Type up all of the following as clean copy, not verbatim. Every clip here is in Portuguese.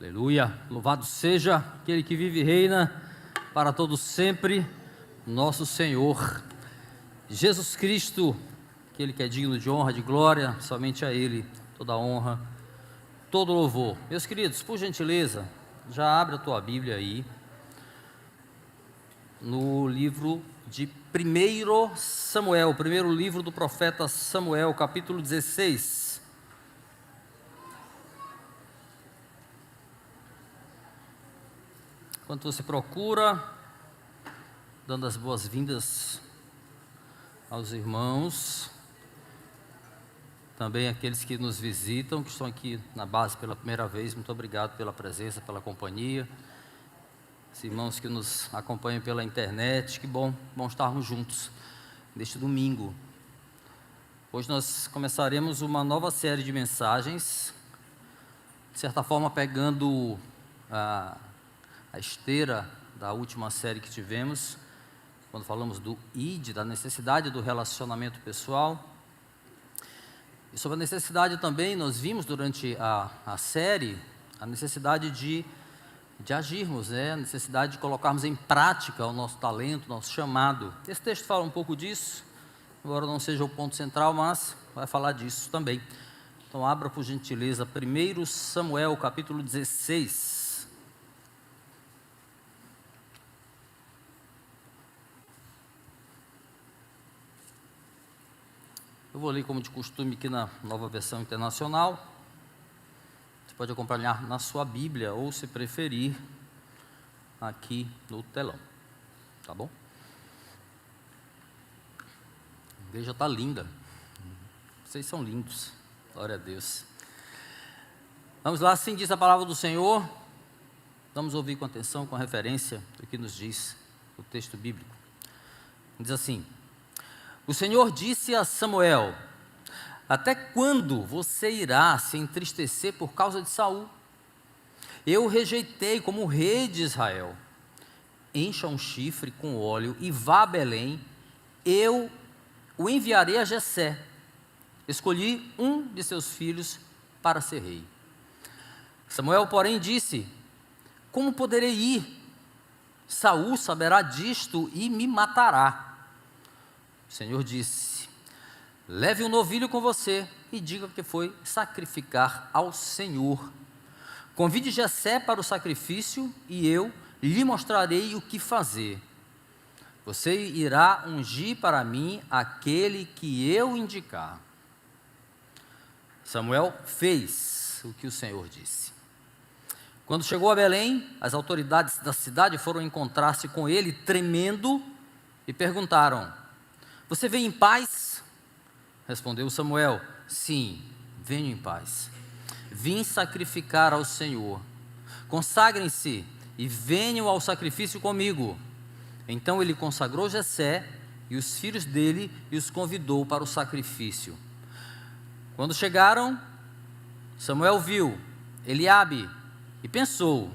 Aleluia, louvado seja aquele que vive e reina para todos sempre, nosso Senhor Jesus Cristo, aquele que é digno de honra, de glória, somente a Ele, toda honra, todo louvor. Meus queridos, por gentileza, já abre a tua Bíblia aí, no livro de 1 Samuel, primeiro livro do profeta Samuel, capítulo 16. Enquanto você procura, dando as boas-vindas aos irmãos, também aqueles que nos visitam, que estão aqui na base pela primeira vez, muito obrigado pela presença, pela companhia. Os irmãos que nos acompanham pela internet, que bom estarmos juntos neste domingo. Hoje nós começaremos uma nova série de mensagens, de certa forma pegando a esteira da última série que tivemos, quando falamos do ID, da necessidade do relacionamento pessoal. E sobre a necessidade também, nós vimos durante a série, a necessidade de agirmos, a necessidade de colocarmos em prática o nosso talento, o nosso chamado. Esse texto fala um pouco disso, embora não seja o ponto central, mas vai falar disso também. Então abra por gentileza 1 Samuel capítulo 16. Eu vou ler como de costume aqui na Nova Versão Internacional. Você pode acompanhar na sua Bíblia ou, se preferir, aqui no telão, tá bom? A igreja está linda, vocês são lindos, glória a Deus. Vamos lá, assim diz a palavra do Senhor. Vamos ouvir com atenção, com referência do que nos diz o texto bíblico. Diz assim: o Senhor disse a Samuel: até quando você irá se entristecer por causa de Saul? Eu o rejeitei como rei de Israel. Encha um chifre com óleo e vá a Belém, eu o enviarei a Jessé. Escolhi um de seus filhos para ser rei. Samuel, porém, disse: como poderei ir? Saul saberá disto e me matará. O Senhor disse: leve um novilho com você e diga que foi sacrificar ao Senhor. Convide Jessé para o sacrifício e eu lhe mostrarei o que fazer. Você irá ungir para mim aquele que eu indicar. Samuel fez o que o Senhor disse. Quando chegou a Belém, as autoridades da cidade foram encontrar-se com ele tremendo e perguntaram: você vem em paz? Respondeu Samuel: sim, venho em paz. Vim sacrificar ao Senhor. Consagrem-se e venham ao sacrifício comigo. Então ele consagrou Jessé e os filhos dele e os convidou para o sacrifício. Quando chegaram, Samuel viu Eliabe e pensou: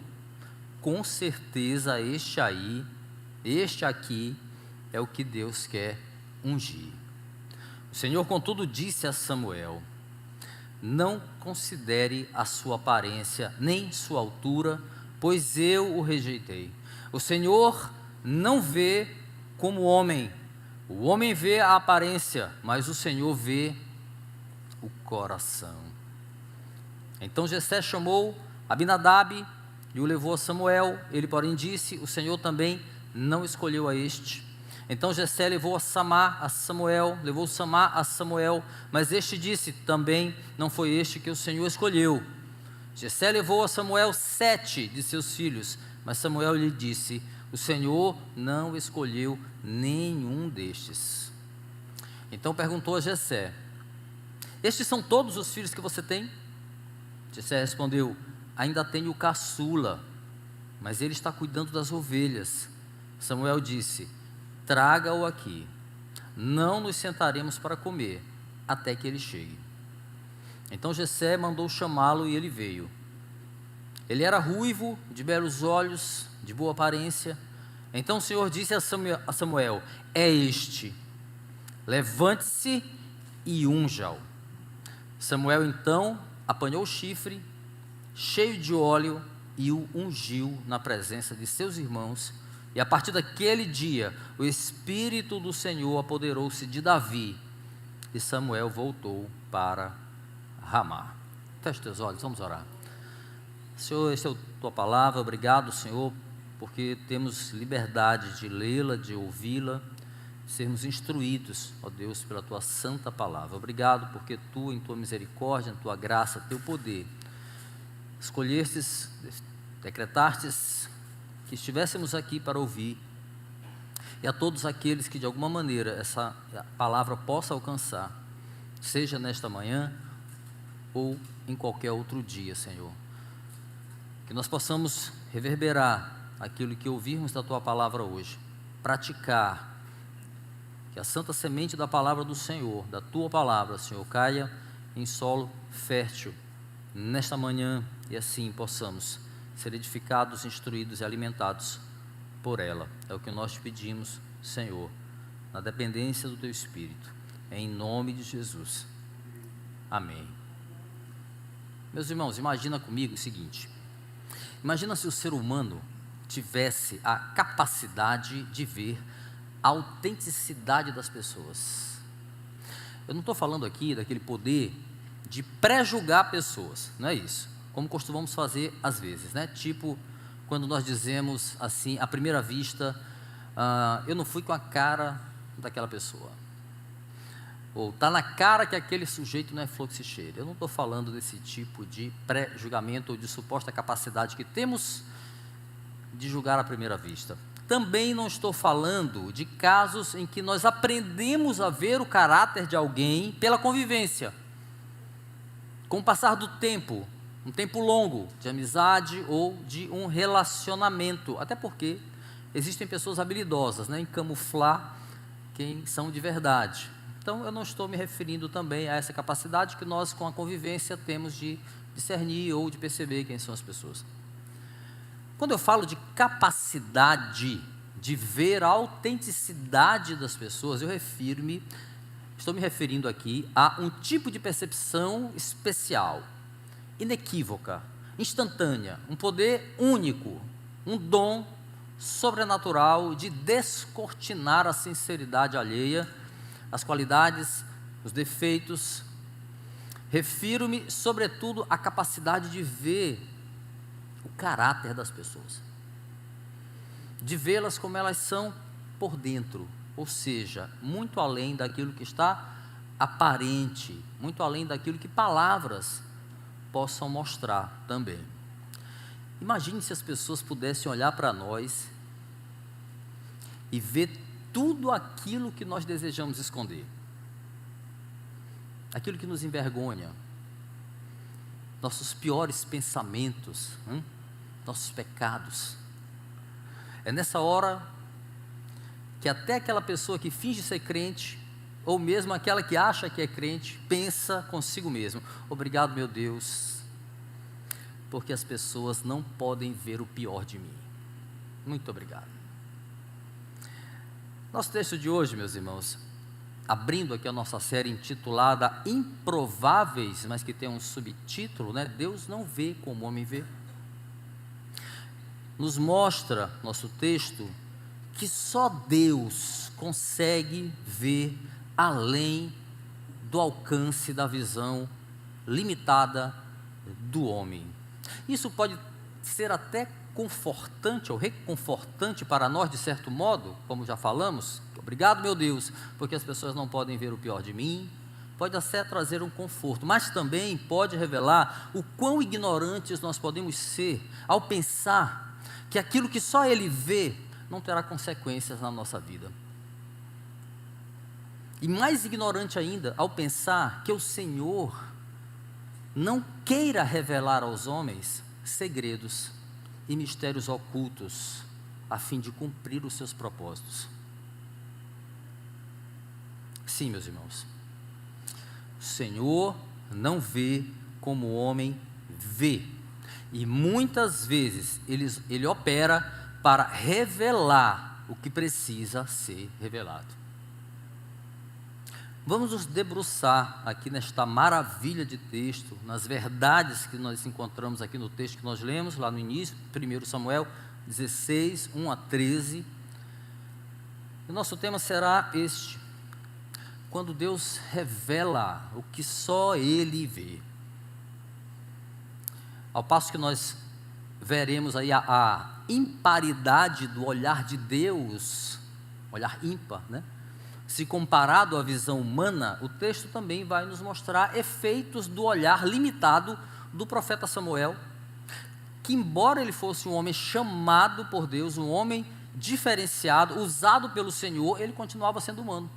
com certeza este aqui é o que Deus quer ungir. O Senhor, contudo, disse a Samuel: não considere a sua aparência, nem sua altura, pois eu o rejeitei. O Senhor não vê como homem. O homem vê a aparência, mas o Senhor vê o coração. Então Jessé chamou Abinadab e o levou a Samuel. Ele, porém, disse: o Senhor também não escolheu a este. Então Jessé levou Samar a Samuel, mas este disse: também não foi este que o Senhor escolheu. Jessé levou a Samuel 7 de seus filhos, mas Samuel lhe disse: o Senhor não escolheu nenhum destes. Então perguntou a Jessé: estes são todos os filhos que você tem? Jessé respondeu: ainda tenho o caçula, mas ele está cuidando das ovelhas. Samuel disse: traga-o aqui, não nos sentaremos para comer, até que ele chegue. Então Jessé mandou chamá-lo e ele veio. Ele era ruivo, de belos olhos, de boa aparência. Então o Senhor disse a Samuel: é este, levante-se e unja-o. Samuel então apanhou o chifre, cheio de óleo, e o ungiu na presença de seus irmãos. E a partir daquele dia, o Espírito do Senhor apoderou-se de Davi, e Samuel voltou para Ramá. Feche teus olhos, vamos orar. Senhor, essa é a tua palavra. Obrigado, Senhor, porque temos liberdade de lê-la, de ouvi-la, sermos instruídos, ó Deus, pela tua santa palavra. Obrigado porque tu, em tua misericórdia, em tua graça, teu poder, escolhestes, decretastes que estivéssemos aqui para ouvir, e a todos aqueles que de alguma maneira essa palavra possa alcançar, seja nesta manhã ou em qualquer outro dia, Senhor, que nós possamos reverberar aquilo que ouvirmos da tua palavra hoje, praticar, que a santa semente da palavra do Senhor, da tua palavra, Senhor, caia em solo fértil nesta manhã, e assim possamos ser edificados, instruídos e alimentados por ela. É o que nós te pedimos, Senhor, na dependência do teu Espírito, em nome de Jesus. Amém. Meus irmãos, imagina comigo o seguinte: imagina se o ser humano tivesse a capacidade de ver a autenticidade das pessoas. Eu não estou falando aqui daquele poder de pré-julgar pessoas, não é isso, como costumamos fazer às vezes, né? Tipo, quando nós dizemos assim, à primeira vista, eu não fui com a cara daquela pessoa, ou está na cara que aquele sujeito não é flor que se cheira. Eu não estou falando desse tipo de pré-julgamento ou de suposta capacidade que temos de julgar à primeira vista. Também não estou falando de casos em que nós aprendemos a ver o caráter de alguém pela convivência, com o passar do tempo, um tempo longo de amizade ou de um relacionamento, até porque existem pessoas habilidosas, né, em camuflar quem são de verdade. Então eu não estou me referindo também a essa capacidade que nós com a convivência temos de discernir ou de perceber quem são as pessoas. Quando eu falo de capacidade de ver a autenticidade das pessoas, estou me referindo aqui a um tipo de percepção especial, inequívoca, instantânea, um poder único, um dom sobrenatural de descortinar a sinceridade alheia, as qualidades, os defeitos. Refiro-me, sobretudo, à capacidade de ver o caráter das pessoas, de vê-las como elas são por dentro, ou seja, muito além daquilo que está aparente, muito além daquilo que palavras possam mostrar também. Imagine se as pessoas pudessem olhar para nós e ver tudo aquilo que nós desejamos esconder, aquilo que nos envergonha, nossos piores pensamentos, nossos pecados. É nessa hora que até aquela pessoa que finge ser crente, ou mesmo aquela que acha que é crente, pensa consigo mesmo: obrigado, meu Deus, porque as pessoas não podem ver o pior de mim. Muito obrigado. Nosso texto de hoje, meus irmãos, abrindo aqui a nossa série intitulada Improváveis, mas que tem um subtítulo, né? Deus não vê como o homem vê. Nos mostra, nosso texto, que só Deus consegue ver além do alcance da visão limitada do homem. Isso pode ser até confortante ou reconfortante para nós, de certo modo, como já falamos. Obrigado, meu Deus, porque as pessoas não podem ver o pior de mim. Pode até trazer um conforto, mas também pode revelar o quão ignorantes nós podemos ser ao pensar que aquilo que só Ele vê não terá consequências na nossa vida. E mais ignorante ainda ao pensar que o Senhor não queira revelar aos homens segredos e mistérios ocultos, a fim de cumprir os seus propósitos. Sim, meus irmãos, o Senhor não vê como o homem vê, e muitas vezes Ele opera para revelar o que precisa ser revelado. Vamos nos debruçar aqui nesta maravilha de texto, nas verdades que nós encontramos aqui no texto que nós lemos, lá no início, 1 Samuel 16, 1 a 13. O nosso tema será este: quando Deus revela o que só Ele vê. Ao passo que nós veremos aí a imparidade do olhar de Deus, olhar ímpar, né? Se comparado à visão humana, o texto também vai nos mostrar efeitos do olhar limitado do profeta Samuel, que embora ele fosse um homem chamado por Deus, um homem diferenciado, usado pelo Senhor, ele continuava sendo humano.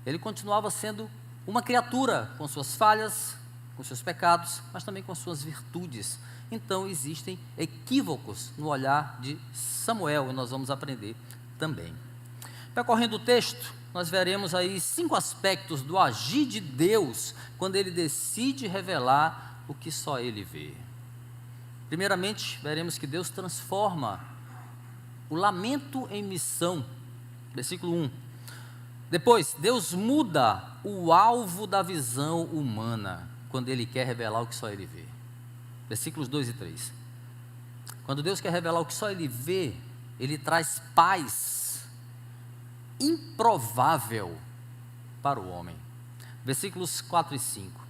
Ele continuava sendo uma criatura, com suas falhas, com seus pecados, mas também com suas virtudes. Então existem equívocos no olhar de Samuel, e nós vamos aprender também. Percorrendo o texto, nós veremos aí 5 aspectos do agir de Deus, quando Ele decide revelar o que só Ele vê. Primeiramente, veremos que Deus transforma o lamento em missão, versículo 1. Depois, Deus muda o alvo da visão humana, quando Ele quer revelar o que só Ele vê. Versículos 2 e 3. Quando Deus quer revelar o que só Ele vê, Ele traz paz improvável para o homem. Versículos 4 e 5.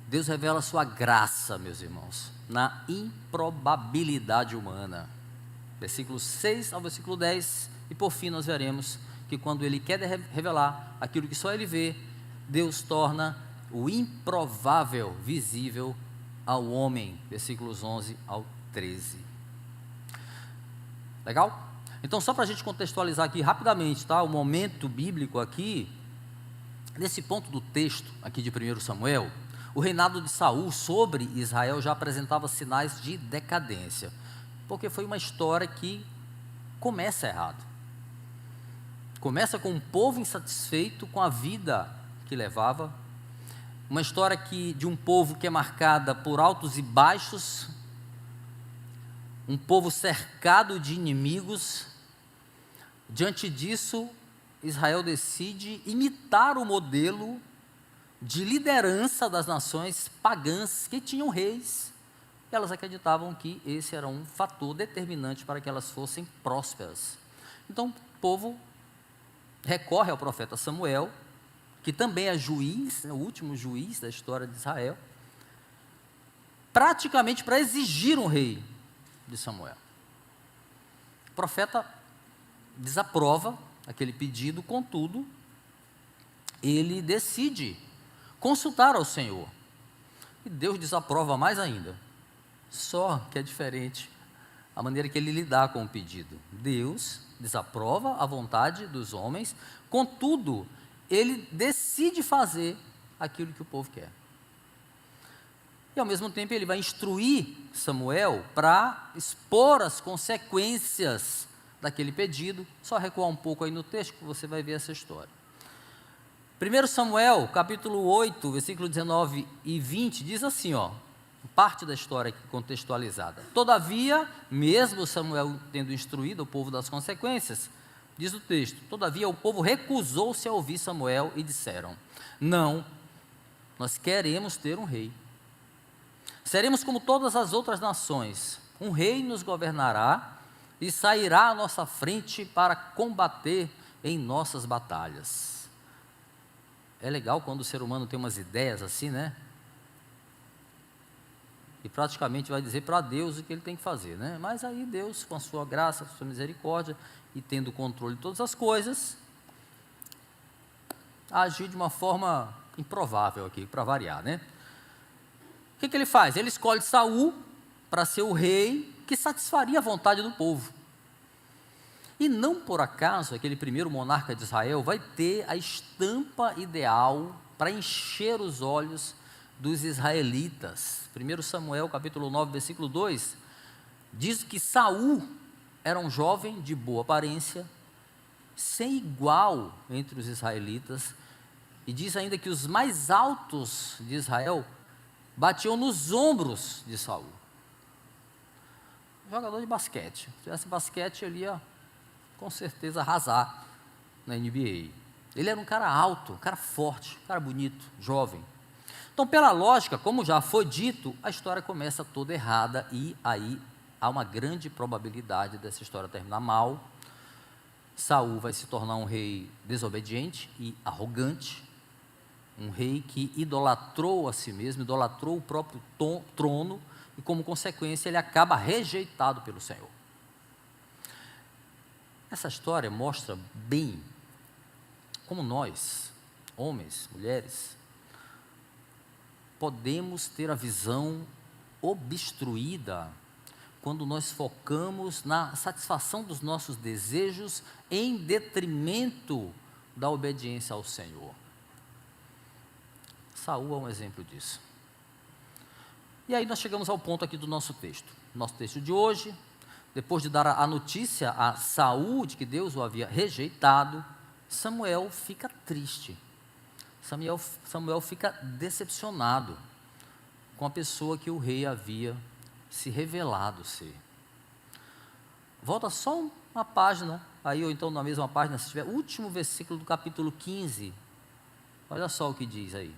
Deus revela sua graça, meus irmãos, na improbabilidade humana. Versículos 6 ao versículo 10. E por fim nós veremos que quando Ele quer revelar aquilo que só Ele vê, Deus torna o improvável visível ao homem. Versículos 11 ao 13. Legal? Então, só para a gente contextualizar aqui rapidamente, tá? O momento bíblico aqui, nesse ponto do texto aqui de 1 Samuel, o reinado de Saul sobre Israel já apresentava sinais de decadência, porque foi uma história que começa errado. Começa com um povo insatisfeito com a vida que levava, uma história de um povo que é marcada por altos e baixos, um povo cercado de inimigos. Diante disso, Israel decide imitar o modelo de liderança das nações pagãs que tinham reis. Elas acreditavam que esse era um fator determinante para que elas fossem prósperas. Então, o povo recorre ao profeta Samuel, que também é juiz, o último juiz da história de Israel, praticamente para exigir um rei de Samuel. O profeta desaprova aquele pedido, contudo, ele decide consultar ao Senhor. E Deus desaprova mais ainda. Só que é diferente a maneira que ele lidar com o pedido. Deus desaprova a vontade dos homens, contudo, ele decide fazer aquilo que o povo quer. E ao mesmo tempo ele vai instruir Samuel para expor as consequências daquele pedido. Só recuar um pouco aí no texto que você vai ver essa história. 1 Samuel, capítulo 8, versículo 19 e 20, diz assim, parte da história aqui contextualizada. Todavia, mesmo Samuel tendo instruído o povo das consequências, diz o texto, todavia o povo recusou-se a ouvir Samuel e disseram, não, nós queremos ter um rei. Seremos como todas as outras nações, um rei nos governará e sairá à nossa frente para combater em nossas batalhas. É legal quando o ser humano tem umas ideias assim, né? E praticamente vai dizer para Deus o que ele tem que fazer, né? Mas aí Deus, com a sua graça, com a sua misericórdia e tendo o controle de todas as coisas, agiu de uma forma improvável aqui, para variar, né? O que ele faz? Ele escolhe Saul para ser o rei que satisfaria a vontade do povo. E não por acaso aquele primeiro monarca de Israel vai ter a estampa ideal para encher os olhos dos israelitas. 1 Samuel capítulo 9, versículo 2, diz que Saul era um jovem de boa aparência, sem igual entre os israelitas, e diz ainda que os mais altos de Israel batiam nos ombros de Saul. Jogador de basquete. Se tivesse basquete, ele ia com certeza arrasar na NBA. Ele era um cara alto, um cara forte, um cara bonito, jovem. Então, pela lógica, como já foi dito, a história começa toda errada e aí há uma grande probabilidade dessa história terminar mal. Saul vai se tornar um rei desobediente e arrogante, um rei que idolatrou a si mesmo, idolatrou o próprio trono e, como consequência, ele acaba rejeitado pelo Senhor. Essa história mostra bem como nós, homens, mulheres, podemos ter a visão obstruída quando nós focamos na satisfação dos nossos desejos em detrimento da obediência ao Senhor. Saul é um exemplo disso. E aí nós chegamos ao ponto aqui do nosso texto. Nosso texto de hoje, depois de dar a notícia a Saul de que Deus o havia rejeitado, Samuel fica triste. Samuel fica decepcionado com a pessoa que o rei havia se revelado ser. Volta só uma página, aí ou então na mesma página, se tiver, último versículo do capítulo 15. Olha só o que diz aí.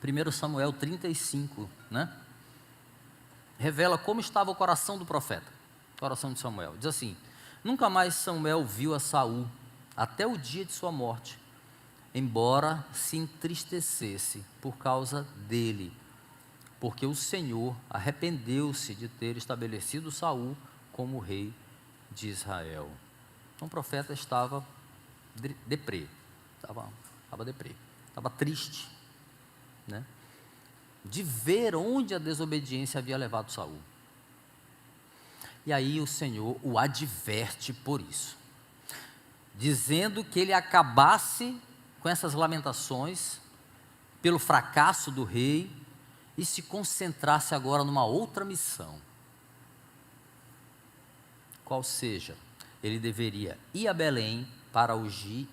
1 Samuel 35, né? Revela como estava o coração do profeta, o coração de Samuel. Diz assim: nunca mais Samuel viu a Saul até o dia de sua morte, embora se entristecesse por causa dele, porque o Senhor arrependeu-se de ter estabelecido Saul como rei de Israel. Então o profeta estava deprê, estava triste, né? De ver onde a desobediência havia levado Saul. E aí o Senhor o adverte por isso, dizendo que ele acabasse com essas lamentações pelo fracasso do rei e se concentrasse agora numa outra missão. Qual seja, ele deveria ir a Belém para ungir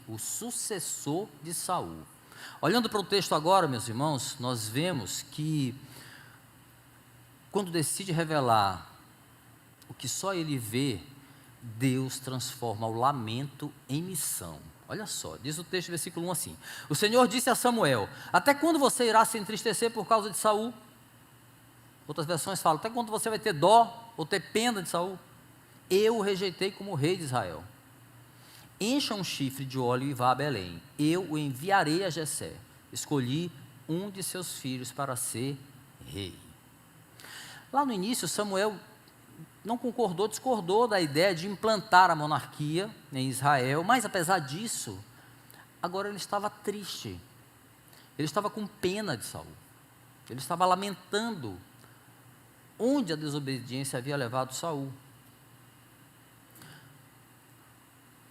o sucessor de Saul. Olhando para o texto agora, meus irmãos, nós vemos que quando decide revelar o que só ele vê, Deus transforma o lamento em missão. Olha só, diz o texto, versículo 1 assim: o Senhor disse a Samuel: até quando você irá se entristecer por causa de Saul? Outras versões falam: até quando você vai ter dó ou ter pena de Saul? Eu o rejeitei como rei de Israel. Encha um chifre de óleo e vá a Belém. Eu o enviarei a Jessé. Escolhi um de seus filhos para ser rei. Lá no início, Samuel não concordou, discordou da ideia de implantar a monarquia em Israel, mas apesar disso, agora ele estava triste. Ele estava com pena de Saul. Ele estava lamentando onde a desobediência havia levado Saul.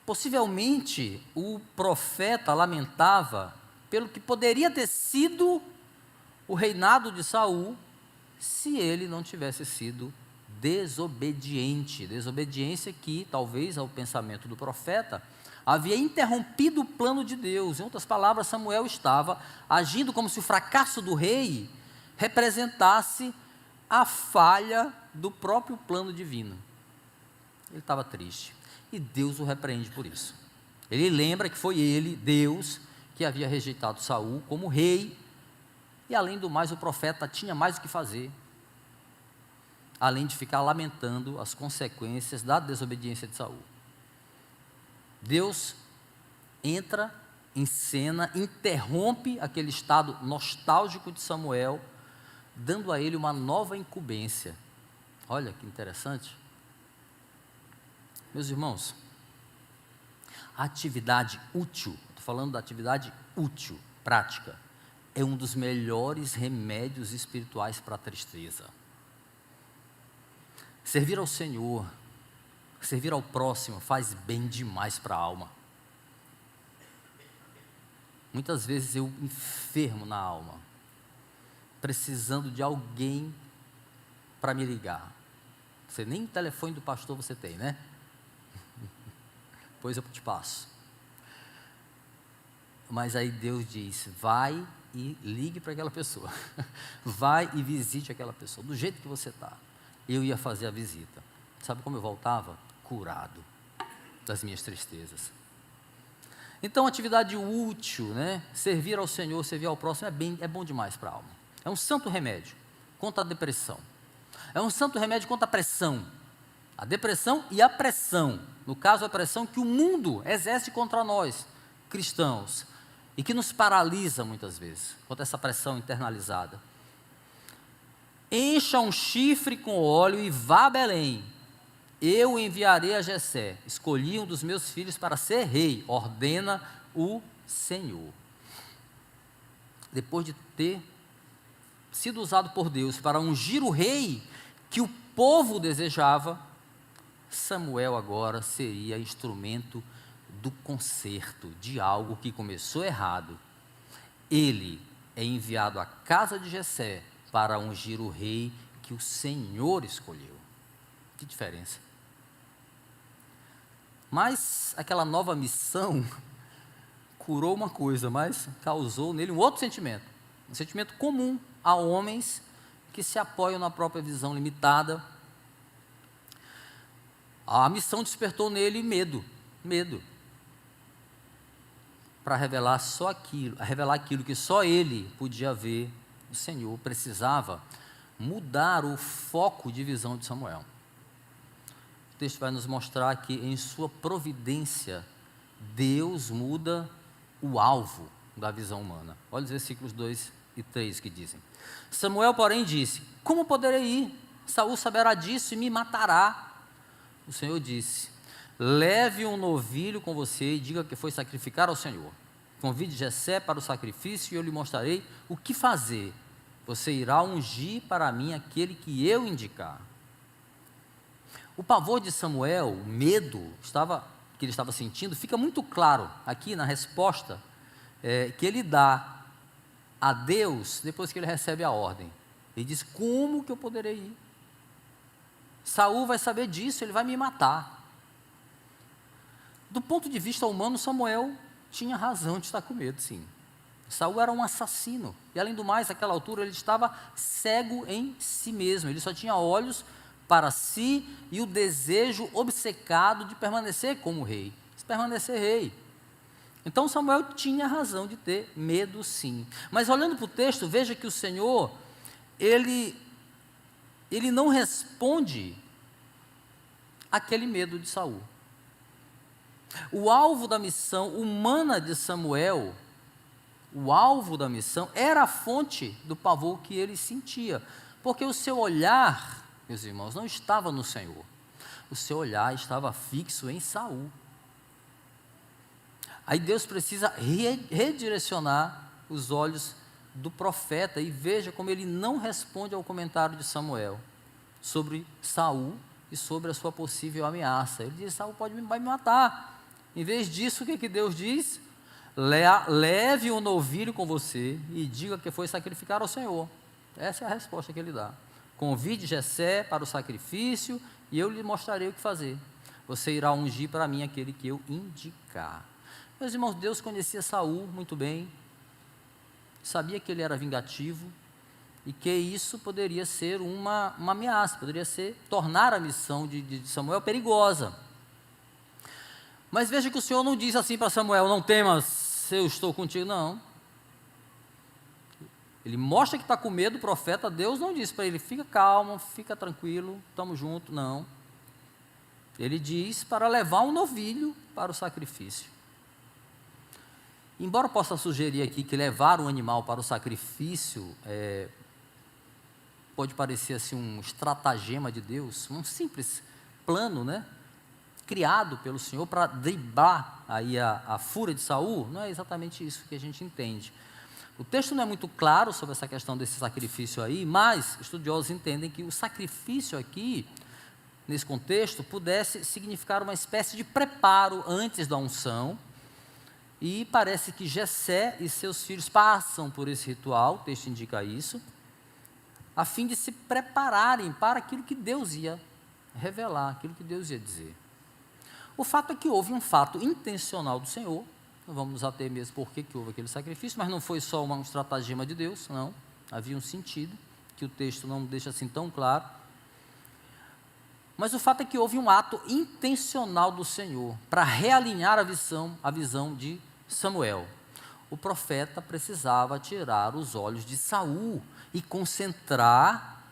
Possivelmente, o profeta lamentava pelo que poderia ter sido o reinado de Saul se ele não tivesse sido desobediente. Desobediência que, talvez ao pensamento do profeta, havia interrompido o plano de Deus. Em outras palavras, Samuel estava agindo como se o fracasso do rei representasse a falha do próprio plano divino. Ele estava triste. E Deus o repreende por isso. Ele lembra que foi ele, Deus, que havia rejeitado Saul como rei, e além do mais o profeta tinha mais o que fazer, além de ficar lamentando as consequências da desobediência de Saul. Deus entra em cena, interrompe aquele estado nostálgico de Samuel, dando a ele uma nova incumbência. Olha que interessante. Meus irmãos, a atividade útil, estou falando da atividade útil, prática, é um dos melhores remédios espirituais para a tristeza. Servir ao Senhor, servir ao próximo, faz bem demais para a alma. Muitas vezes eu enfermo na alma, precisando de alguém para me ligar. Você nem o telefone do pastor você tem, né? Depois eu te passo. Mas aí Deus diz: vai e ligue para aquela pessoa. Vai e visite aquela pessoa, do jeito que você está. Eu ia fazer a visita. Sabe como eu voltava? Curado das minhas tristezas. Então, atividade útil, né? Servir ao Senhor, servir ao próximo é bom demais para a alma. É um santo remédio contra a depressão. É um santo remédio contra a pressão. A depressão e a pressão. No caso, a pressão que o mundo exerce contra nós, cristãos, e que nos paralisa muitas vezes, contra essa pressão internalizada. Encha um chifre com óleo e vá a Belém. Eu enviarei a Jessé. Escolhi um dos meus filhos para ser rei, ordena o Senhor. Depois de ter sido usado por Deus para ungir o rei que o povo desejava, Samuel agora seria instrumento do conserto de algo que começou errado. Ele é enviado à casa de Jessé para ungir o rei que o Senhor escolheu. Que diferença. Mas aquela nova missão curou uma coisa, mas causou nele um outro sentimento. Um sentimento comum a homens que se apoiam na própria visão limitada. A missão despertou nele medo. Para revelar aquilo que só ele podia ver. O Senhor precisava mudar o foco de visão de Samuel. O texto vai nos mostrar que em sua providência, Deus muda o alvo da visão humana. Olha os versículos 2 e 3 que dizem: Samuel, porém, disse: como poderei ir? Saul saberá disso e me matará. O Senhor disse: leve um novilho com você e diga que foi sacrificar ao Senhor. Convide Jessé para o sacrifício e eu lhe mostrarei o que fazer. Você irá ungir para mim aquele que eu indicar. O pavor de Samuel, o medo que ele estava sentindo, fica muito claro aqui na resposta que ele dá a Deus depois que ele recebe a ordem. Ele diz: como que eu poderei ir? Saul vai saber disso, ele vai me matar. Do ponto de vista humano, Samuel tinha razão de estar com medo, sim. Saul era um assassino, e além do mais, naquela altura ele estava cego em si mesmo, ele só tinha olhos para si e o desejo obcecado de permanecer como rei, de permanecer rei. Então Samuel tinha razão de ter medo, sim. Mas olhando para o texto, veja que o Senhor, ele não responde àquele medo de Saul. O alvo da missão humana de Samuel, o alvo da missão era a fonte do pavor que ele sentia, porque o seu olhar, meus irmãos, não estava no Senhor, o seu olhar estava fixo em Saul. Aí Deus precisa redirecionar os olhos do profeta, e veja como ele não responde ao comentário de Samuel sobre Saul e sobre a sua possível ameaça. Ele diz: Saul vai me matar. Em vez disso, o que Deus diz? Leve um novilho com você e diga que foi sacrificar ao Senhor. Essa é a resposta que ele dá. Convide Jessé para o sacrifício e eu lhe mostrarei o que fazer. Você irá ungir para mim aquele que eu indicar. Meus irmãos, Deus conhecia Saul muito bem, sabia que ele era vingativo e que isso poderia ser uma ameaça, poderia tornar a missão de Samuel perigosa. Mas veja que o Senhor não diz assim para Samuel: não temas, eu estou contigo. Não. Ele mostra que está com medo, o profeta. Deus não diz para ele: fica calmo, fica tranquilo, estamos juntos. Não. Ele diz para levar um novilho para o sacrifício. Embora possa sugerir aqui que levar um animal para o sacrifício pode parecer assim um estratagema de Deus, um simples plano, né? Criado pelo Senhor para driblar aí a fúria de Saul, não é exatamente isso que a gente entende. O texto não é muito claro sobre essa questão desse sacrifício aí, mas estudiosos entendem que o sacrifício aqui, nesse contexto, pudesse significar uma espécie de preparo antes da unção, e parece que Jessé e seus filhos passam por esse ritual, o texto indica isso, a fim de se prepararem para aquilo que Deus ia revelar, aquilo que Deus ia dizer. O fato é que houve um fato intencional do Senhor, não vamos nos ater mesmo por que houve aquele sacrifício, mas não foi só um estratagema de Deus, não, havia um sentido, que o texto não deixa assim tão claro. Mas o fato é que houve um ato intencional do Senhor para realinhar a visão de Samuel. O profeta precisava tirar os olhos de Saul e concentrar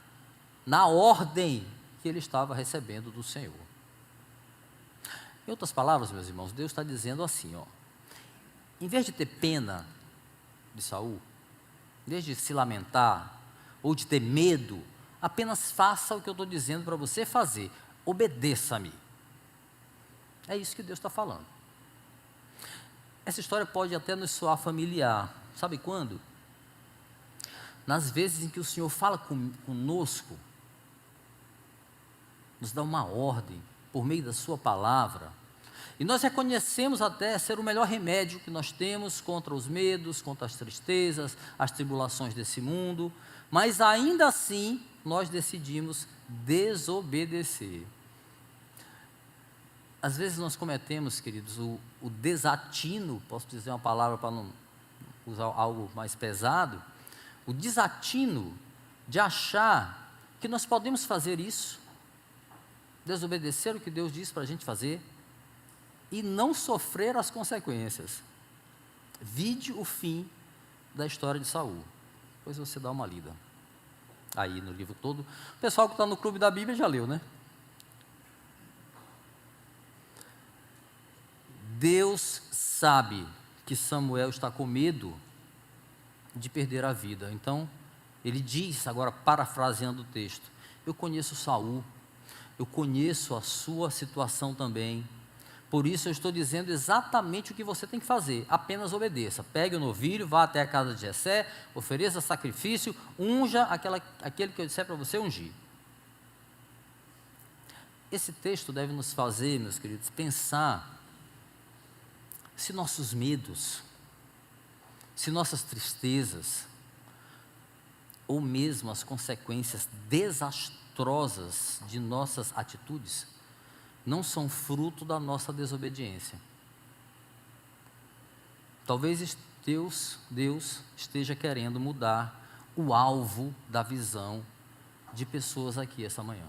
na ordem que ele estava recebendo do Senhor. Em outras palavras, meus irmãos, Deus está dizendo assim, em vez de ter pena de Saul, em vez de se lamentar ou de ter medo, apenas faça o que eu estou dizendo para você fazer, obedeça-me. É isso que Deus está falando. Essa história pode até nos soar familiar, sabe quando? Nas vezes em que o Senhor fala conosco, nos dá uma ordem, por meio da sua palavra, e nós reconhecemos até ser o melhor remédio que nós temos contra os medos, contra as tristezas, as tribulações desse mundo, mas ainda assim nós decidimos desobedecer. Às vezes nós cometemos, queridos, o desatino, posso dizer uma palavra para não usar algo mais pesado, o desatino de achar que nós podemos fazer isso, desobedecer o que Deus disse para a gente fazer e não sofrer as consequências. Vide o fim da história de Saul. Depois você dá uma lida aí no livro todo. O pessoal que está no clube da Bíblia já leu, né? Deus sabe que Samuel está com medo de perder a vida. Então, ele diz, agora parafraseando o texto: eu conheço Saul, eu conheço a sua situação também, por isso eu estou dizendo exatamente o que você tem que fazer, apenas obedeça. Pegue o novilho, vá até a casa de Jessé, ofereça sacrifício, unja aquele que eu disser para você ungir. Esse texto deve nos fazer, meus queridos, pensar se nossos medos, se nossas tristezas, ou mesmo as consequências desastrosas de nossas atitudes, não são fruto da nossa desobediência. Talvez Deus esteja querendo mudar o alvo da visão de pessoas aqui essa manhã.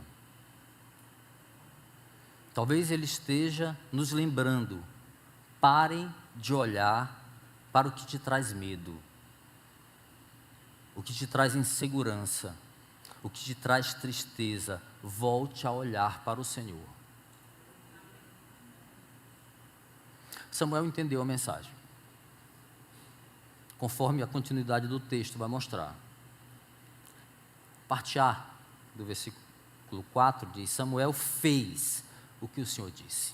Talvez Ele esteja nos lembrando: parem de olhar para o que te traz medo, o que te traz insegurança, o que te traz tristeza. Volte a olhar para o Senhor. Samuel entendeu a mensagem, conforme a continuidade do texto vai mostrar. Parte A do versículo 4 diz: Samuel fez o que o Senhor disse.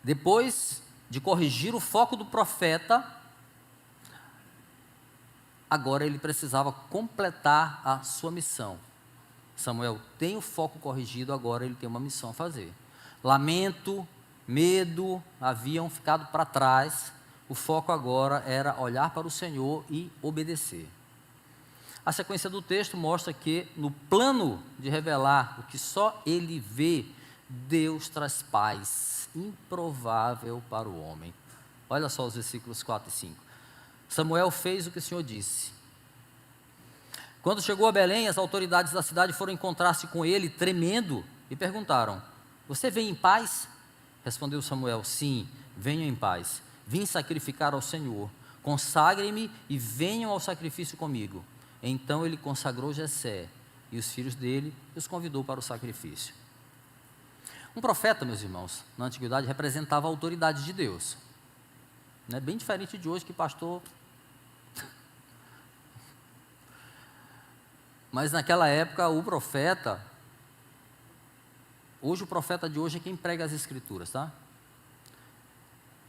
Depois de corrigir o foco do profeta, agora ele precisava completar a sua missão. Samuel tem o foco corrigido, agora ele tem uma missão a fazer. Lamento, medo haviam ficado para trás, o foco agora era olhar para o Senhor e obedecer. A sequência do texto mostra que, no plano de revelar o que só ele vê, Deus traz paz improvável para o homem. Olha só os versículos 4 e 5. Samuel fez o que o Senhor disse. Quando chegou a Belém, as autoridades da cidade foram encontrar-se com ele, tremendo, e perguntaram: você vem em paz? Respondeu Samuel: sim, venho em paz. Vim sacrificar ao Senhor. Consagrem-me e venham ao sacrifício comigo. Então ele consagrou Jessé e os filhos dele e os convidou para o sacrifício. Um profeta, meus irmãos, na antiguidade representava a autoridade de Deus. Não é bem diferente de hoje, que pastor... Mas naquela época o profeta... Hoje o profeta de hoje é quem prega as escrituras, tá?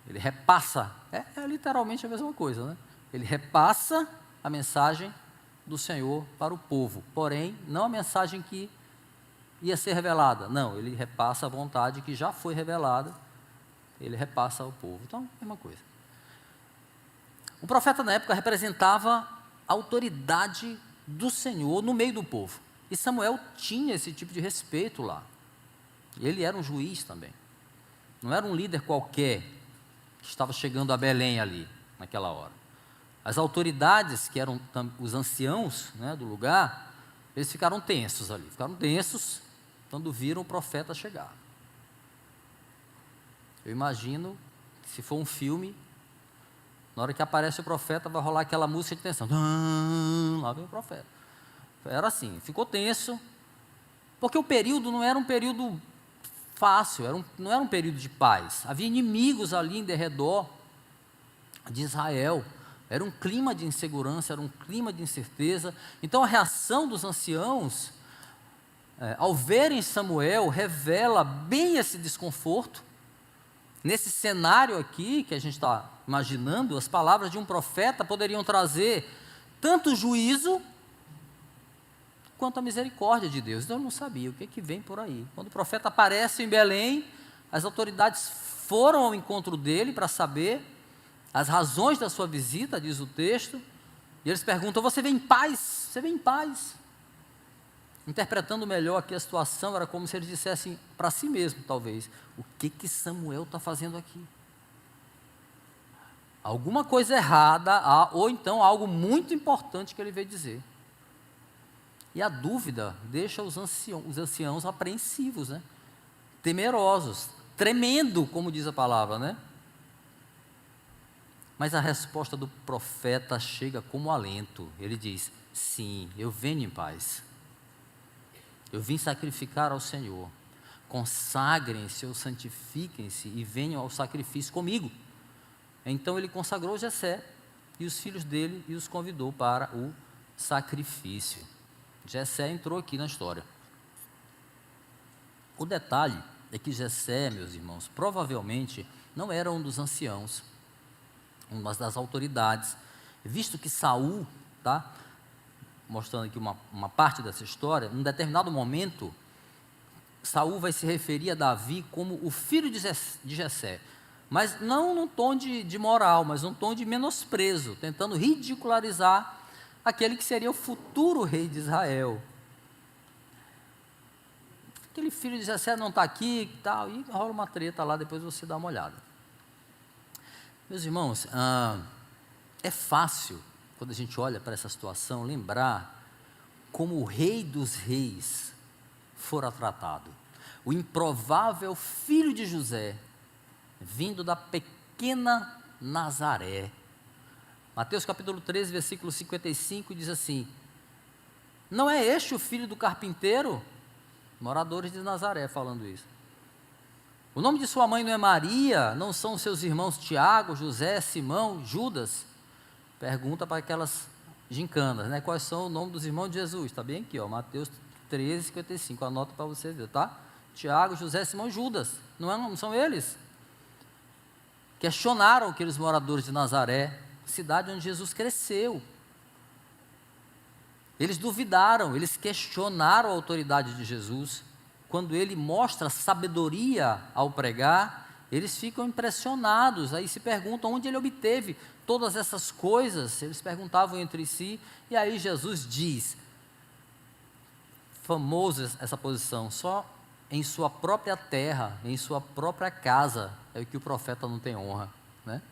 Ele repassa, é literalmente a mesma coisa, né? Ele repassa a mensagem do Senhor para o povo, porém, não a mensagem que ia ser revelada, não, ele repassa a vontade que já foi revelada, ele repassa ao povo. Então, mesma coisa. O profeta na época representava a autoridade do Senhor no meio do povo, e Samuel tinha esse tipo de respeito lá. Ele era um juiz também, não era um líder qualquer que estava chegando a Belém ali, naquela hora. As autoridades, que eram os anciãos, né, do lugar, Eles ficaram tensos ali, quando viram o profeta chegar. Eu imagino que se for um filme, na hora que aparece o profeta, vai rolar aquela música de tensão. Lá vem o profeta. Era assim, ficou tenso, porque o período não era um período fácil, não era um período de paz. Havia inimigos ali em derredor de Israel. Era um clima de insegurança, era um clima de incerteza. Então a reação dos anciãos, ao verem Samuel, revela bem esse desconforto. Nesse cenário aqui, que a gente está imaginando, as palavras de um profeta poderiam trazer tanto juízo, quanto a misericórdia de Deus. Então eu não sabia o que vem por aí. Quando o profeta aparece em Belém, as autoridades foram ao encontro dele para saber as razões da sua visita, diz o texto, e eles perguntam: você vem em paz? Você vem em paz? Interpretando melhor aqui a situação, era como se eles dissessem para si mesmo, talvez: o que Samuel está fazendo aqui? Alguma coisa errada, ou então algo muito importante que ele veio dizer. E a dúvida deixa os anciãos apreensivos, né? Temerosos, tremendo, como diz a palavra, né? Mas a resposta do profeta chega como alento. Ele diz: sim, eu venho em paz. Eu vim sacrificar ao Senhor. Consagrem-se ou santifiquem-se e venham ao sacrifício comigo. Então ele consagrou Jessé e os filhos dele e os convidou para o sacrifício. Jessé entrou aqui na história. O detalhe é que Jessé, meus irmãos, provavelmente não era um dos anciãos, uma das autoridades, visto que Saul, tá, mostrando aqui uma parte dessa história, num determinado momento, Saul vai se referir a Davi como o filho de Jessé, mas não num tom de moral, mas num tom de menosprezo, tentando ridicularizar aquele que seria o futuro rei de Israel. Aquele filho de Jessé não está aqui e tal, e rola uma treta lá, depois você dá uma olhada. Meus irmãos, é fácil, quando a gente olha para essa situação, lembrar como o rei dos reis fora tratado. O improvável filho de José, vindo da pequena Nazaré. Mateus capítulo 13, versículo 55, diz assim: não é este o filho do carpinteiro? Moradores de Nazaré falando isso. O nome de sua mãe não é Maria? Não são seus irmãos Tiago, José, Simão, Judas? Pergunta para aquelas gincanas, né? Quais são o nome dos irmãos de Jesus? Está bem aqui, ó, Mateus 13, 55, anota para você ver, tá? Tiago, José, Simão e Judas, não são eles? Questionaram aqueles moradores de Nazaré, cidade onde Jesus cresceu. Eles duvidaram, eles questionaram a autoridade de Jesus. Quando ele mostra sabedoria ao pregar, eles ficam impressionados, aí se perguntam onde ele obteve todas essas coisas. Eles perguntavam entre si, e aí Jesus diz, famosa essa posição: só em sua própria terra, em sua própria casa, é o que o profeta não tem honra, né?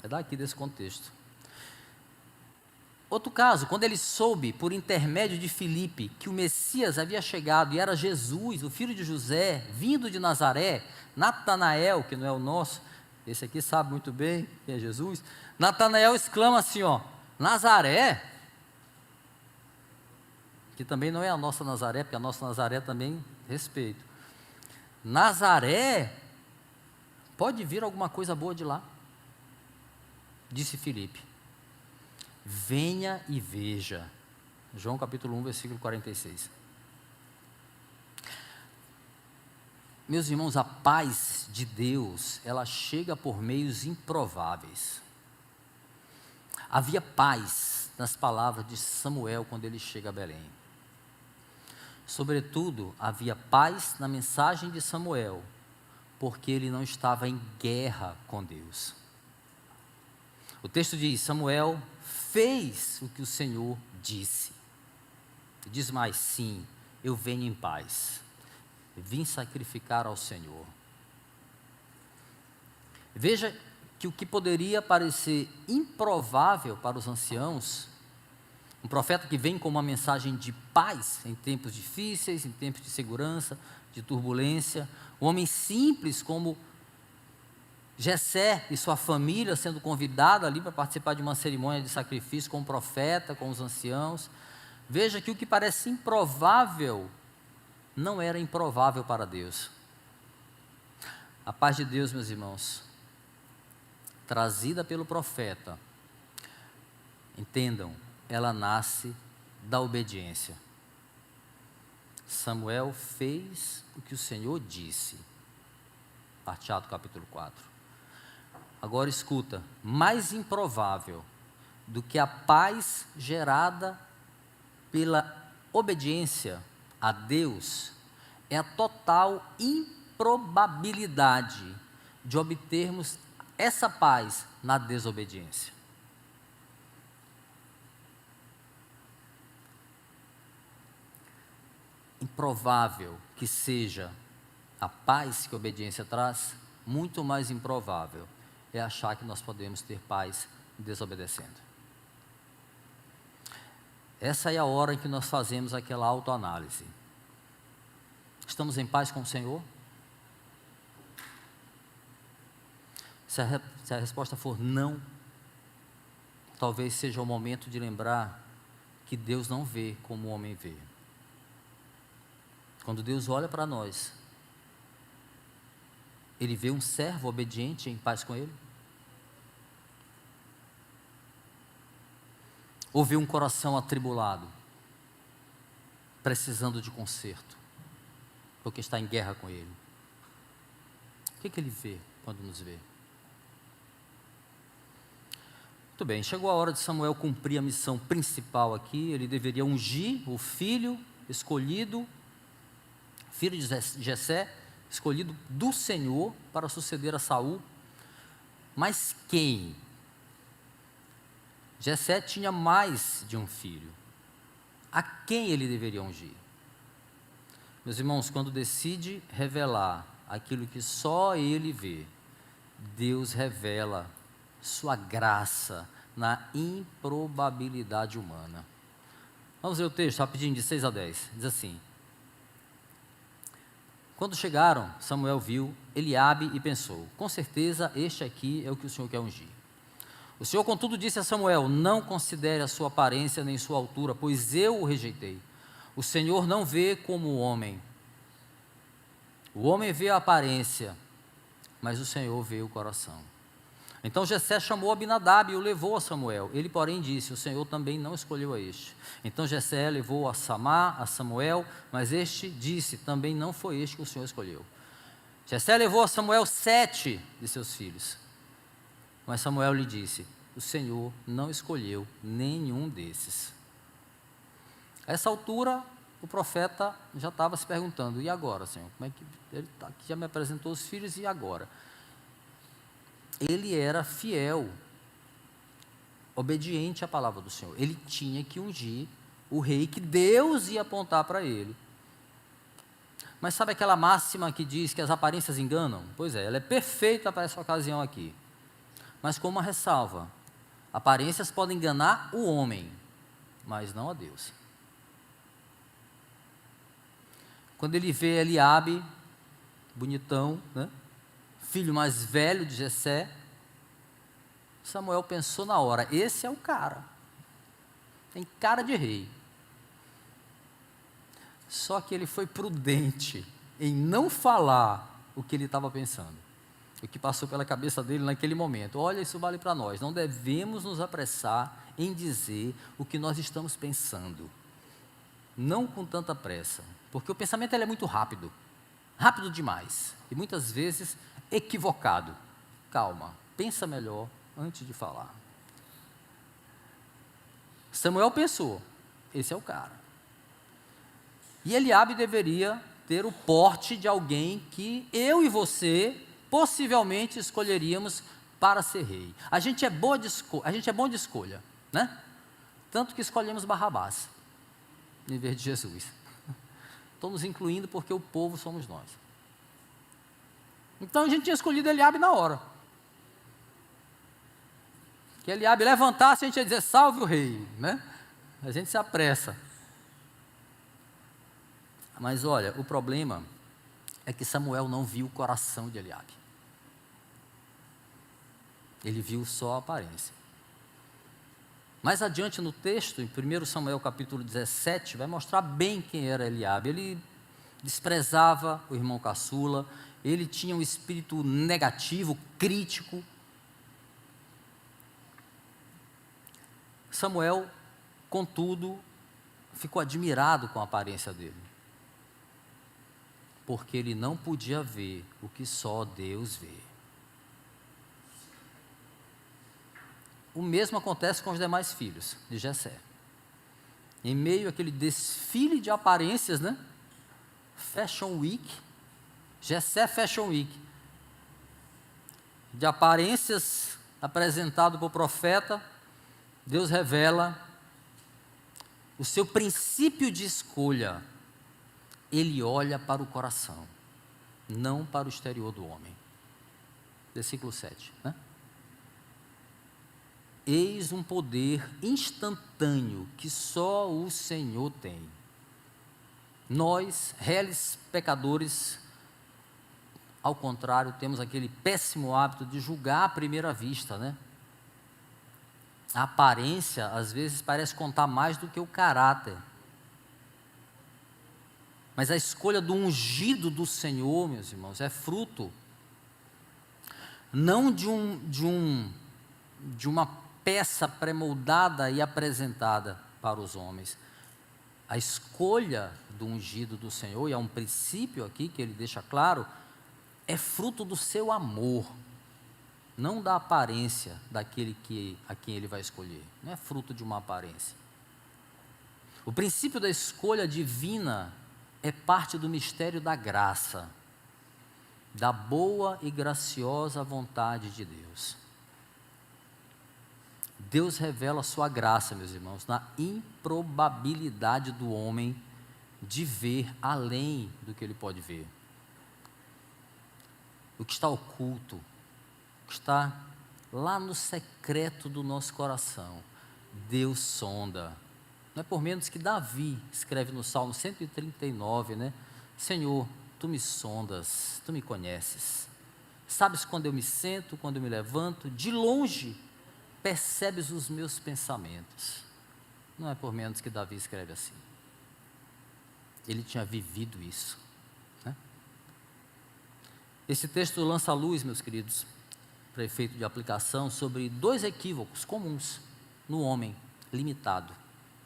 É daqui desse contexto. Outro caso, quando ele soube, por intermédio de Filipe, que o Messias havia chegado e era Jesus, o filho de José, vindo de Nazaré, Natanael, que não é o nosso, esse aqui sabe muito bem quem é Jesus, Natanael exclama assim, ó: Nazaré, que também não é a nossa Nazaré, porque a nossa Nazaré também respeito. Nazaré, pode vir alguma coisa boa de lá? Disse Filipe. Venha e veja. João capítulo 1, versículo 46. Meus irmãos, a paz de Deus, ela chega por meios improváveis. Havia paz nas palavras de Samuel quando ele chega a Belém. Sobretudo, havia paz na mensagem de Samuel, porque ele não estava em guerra com Deus. O texto diz: Samuel fez o que o Senhor disse. Diz mais: sim, eu venho em paz. Vim sacrificar ao Senhor. Veja que o que poderia parecer improvável para os anciãos Um profeta que vem com uma mensagem de paz em tempos difíceis, em tempos de segurança, de turbulência. Um homem simples como Jessé e sua família sendo convidada ali para participar de uma cerimônia de sacrifício com o profeta, com os anciãos. Veja que o que parece improvável não era improvável para Deus. A paz de Deus, meus irmãos, trazida pelo profeta, entendam, ela nasce da obediência. Samuel fez o que o Senhor disse. Parte A do capítulo 4. Agora escuta, mais improvável do que a paz gerada pela obediência a Deus é a total improbabilidade de obtermos essa paz na desobediência. Improvável que seja a paz que a obediência traz, muito mais improvável é achar que nós podemos ter paz desobedecendo. Essa é a hora em que nós fazemos aquela autoanálise. Estamos em paz com o Senhor? Se a resposta for não, talvez seja o momento de lembrar que Deus não vê como o homem vê. Quando Deus olha para nós, Ele vê um servo obediente em paz com Ele? Ou vê um coração atribulado, precisando de conserto, porque está em guerra com Ele? O que Ele vê quando nos vê? Muito bem, chegou a hora de Samuel cumprir a missão principal aqui. Ele deveria ungir o filho escolhido, filho de Jessé, escolhido do Senhor para suceder a Saul. Mas quem? Jessé tinha mais de um filho. A quem ele deveria ungir? Meus irmãos, quando decide revelar aquilo que só ele vê, Deus revela sua graça na improbabilidade humana. Vamos ler o texto rapidinho, de 6 a 10. Diz assim: Quando chegaram, Samuel viu Eliabe e pensou: com certeza este aqui é o que o Senhor quer ungir. O Senhor, contudo, disse a Samuel: não considere a sua aparência nem sua altura, pois eu o rejeitei. O Senhor não vê como o homem. O homem vê a aparência, mas o Senhor vê o coração. Então Jessé chamou Abinadab e o levou a Samuel. Ele, porém, disse: o Senhor também não escolheu a este. Então Jessé levou a Samá, a Samuel, mas este disse: também não foi este que o Senhor escolheu. Jessé levou a Samuel 7 de seus filhos. Mas Samuel lhe disse: o Senhor não escolheu nenhum desses. A essa altura, o profeta já estava se perguntando: e agora, Senhor? Como é que ele aqui já me apresentou os filhos, e agora? Ele era fiel, obediente à palavra do Senhor. Ele tinha que ungir o rei que Deus ia apontar para ele. Mas sabe aquela máxima que diz que as aparências enganam? Pois é, ela é perfeita para essa ocasião aqui. Mas com uma ressalva: aparências podem enganar o homem, mas não a Deus. Quando ele vê Eliabe, bonitão, né? Filho mais velho de Jessé, Samuel pensou na hora: esse é o cara, tem cara de rei. Só que ele foi prudente em não falar o que ele estava pensando, o que passou pela cabeça dele naquele momento. Olha, isso vale para nós, não devemos nos apressar em dizer o que nós estamos pensando, não com tanta pressa, porque o pensamento ele é muito rápido, rápido demais, e muitas vezes equivocado. Calma, pensa melhor antes de falar. Samuel pensou: esse é o cara. E Eliabe deveria ter o porte de alguém que eu e você possivelmente escolheríamos para ser rei. A gente é bom de escolha, né? Tanto que escolhemos Barrabás em vez de Jesus. Estou nos incluindo porque o povo somos nós. Então a gente tinha escolhido Eliabe na hora. Que Eliabe levantasse, a gente ia dizer: salve o rei, né? A gente se apressa. Mas olha, o problema é que Samuel não viu o coração de Eliabe. Ele viu só a aparência. Mais adiante no texto, em 1 Samuel capítulo 17, vai mostrar bem quem era Eliabe. Ele desprezava o irmão caçula, ele tinha um espírito negativo, crítico. Samuel, contudo, ficou admirado com a aparência dele, porque ele não podia ver o que só Deus vê. O mesmo acontece com os demais filhos de Jessé. Em meio àquele desfile de aparências, né? Fashion Week, Jessé Fashion Week, de aparências apresentado por profeta, Deus revela o seu princípio de escolha. Ele olha para o coração, não para o exterior do homem. Versículo 7, né? Eis um poder instantâneo que só o Senhor tem. Nós, réis pecadores, ao contrário, temos aquele péssimo hábito de julgar à primeira vista, né? A aparência, às vezes, parece contar mais do que o caráter. Mas a escolha do ungido do Senhor, meus irmãos, é fruto não de uma peça pré-moldada e apresentada para os homens. A escolha do ungido do Senhor, e há um princípio aqui que ele deixa claro, é fruto do seu amor, não da aparência daquele a quem ele vai escolher. Não é fruto de uma aparência. O princípio da escolha divina é parte do mistério da graça, da boa e graciosa vontade de Deus. Deus revela a sua graça, meus irmãos, na improbabilidade do homem de ver além do que ele pode ver. O que está oculto, o que está lá no secreto do nosso coração, Deus sonda. Não é por menos que Davi escreve no Salmo 139, né? Senhor, tu me sondas, tu me conheces. Sabes quando eu me sento, quando eu me levanto, de longe percebes os meus pensamentos. Não é por menos que Davi escreve assim. Ele tinha vivido isso, né? Esse texto lança a luz, meus queridos, para efeito de aplicação, sobre dois equívocos comuns no homem limitado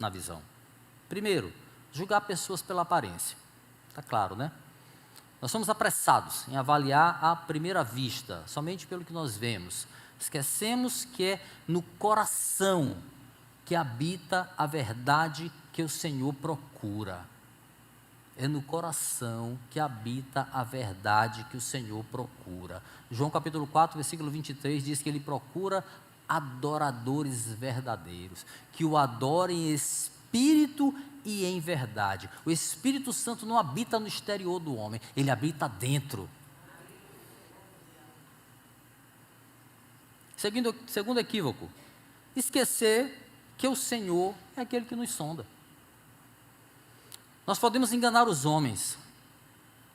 na visão. Primeiro, julgar pessoas pela aparência. Está claro, né? Nós somos apressados em avaliar à primeira vista, somente pelo que nós vemos. Esquecemos que é no coração que habita a verdade que o Senhor procura. É no coração que habita a verdade que o Senhor procura. João capítulo 4, versículo 23 diz que ele procura adoradores verdadeiros, que o adorem em espírito e em verdade. O Espírito Santo não habita no exterior do homem, ele habita dentro. Segundo equívoco, esquecer que o Senhor é aquele que nos sonda. Nós podemos enganar os homens,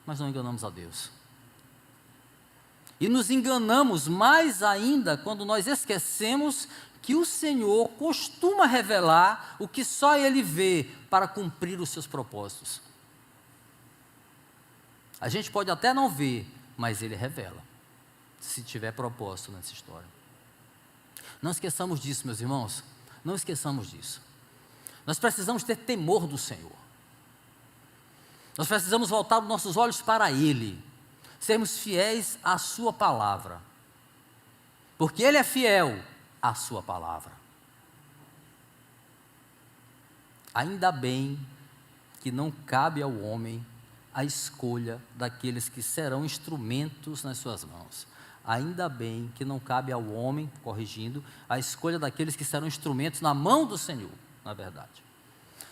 mas não enganamos a Deus. E nos enganamos mais ainda quando nós esquecemos que o Senhor costuma revelar o que só Ele vê para cumprir os seus propósitos. A gente pode até não ver, mas Ele revela, se tiver propósito nessa história. Não esqueçamos disso, meus irmãos, não esqueçamos disso. Nós precisamos ter temor do Senhor. Nós precisamos voltar os nossos olhos para Ele, sermos fiéis à Sua palavra, porque Ele é fiel à Sua palavra. Ainda bem que não cabe ao homem a escolha daqueles que serão instrumentos nas suas mãos. Ainda bem que não cabe ao homem, corrigindo, a escolha daqueles que serão instrumentos na mão do Senhor, na verdade.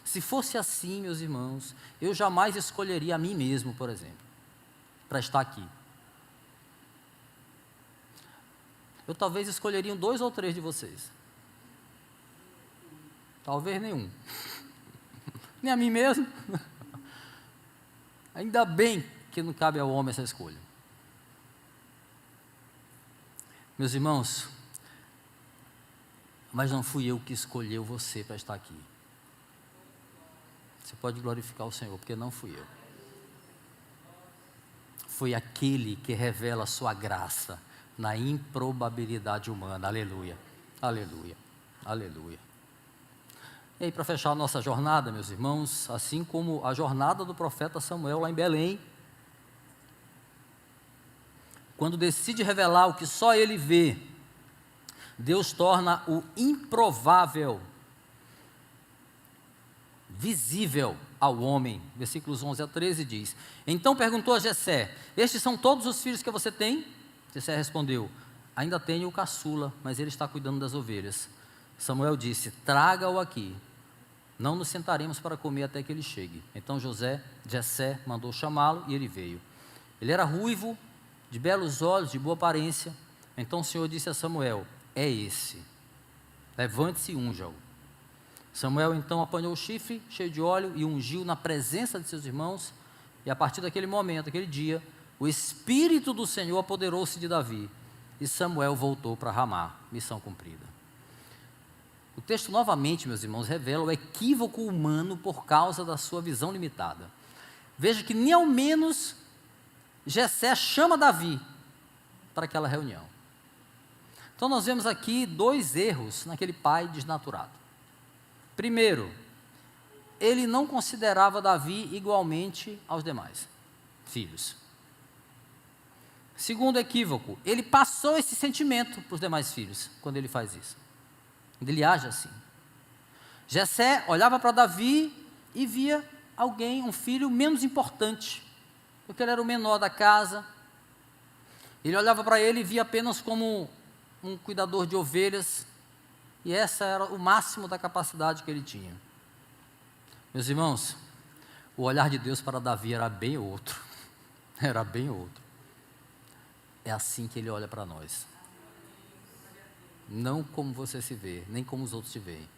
Se fosse assim, meus irmãos, eu jamais escolheria a mim mesmo, por exemplo, para estar aqui. Eu talvez escolheria 2 ou 3 de vocês. Talvez nenhum. Nem a mim mesmo. Ainda bem que não cabe ao homem essa escolha. Meus irmãos, mas não fui eu que escolheu você para estar aqui. Você pode glorificar o Senhor, porque não fui eu. Foi aquele que revela a sua graça na improbabilidade humana. Aleluia, aleluia, aleluia. E aí, para fechar a nossa jornada, meus irmãos, assim como a jornada do profeta Samuel lá em Belém, quando decide revelar o que só ele vê, Deus torna o improvável visível ao homem. Versículos 11 a 13 diz: Então perguntou a Jessé: Estes são todos os filhos que você tem? Jessé respondeu: Ainda tenho o caçula, mas ele está cuidando das ovelhas. Samuel disse: Traga-o aqui. Não nos sentaremos para comer até que ele chegue. Então Jessé mandou chamá-lo e ele veio. Ele era ruivo, de belos olhos, de boa aparência. Então o Senhor disse a Samuel: É esse. Levante-se e unja-o. Samuel então apanhou o chifre cheio de óleo e ungiu na presença de seus irmãos. E a partir daquele momento, aquele dia, o Espírito do Senhor apoderou-se de Davi. E Samuel voltou para Ramá. Missão cumprida. O texto novamente, meus irmãos, revela o equívoco humano por causa da sua visão limitada. Veja que nem ao menos Jessé chama Davi para aquela reunião. Então nós vemos aqui dois erros naquele pai desnaturado. Primeiro, ele não considerava Davi igualmente aos demais filhos. Segundo equívoco, ele passou esse sentimento para os demais filhos, quando ele faz isso. Ele age assim. Jessé olhava para Davi e via alguém, um filho menos importante, porque ele era o menor da casa. Ele olhava para ele e via apenas como um cuidador de ovelhas, e essa era o máximo da capacidade que ele tinha. Meus irmãos, o olhar de Deus para Davi era bem outro. Era bem outro. É assim que ele olha para nós. Não como você se vê, nem como os outros te veem.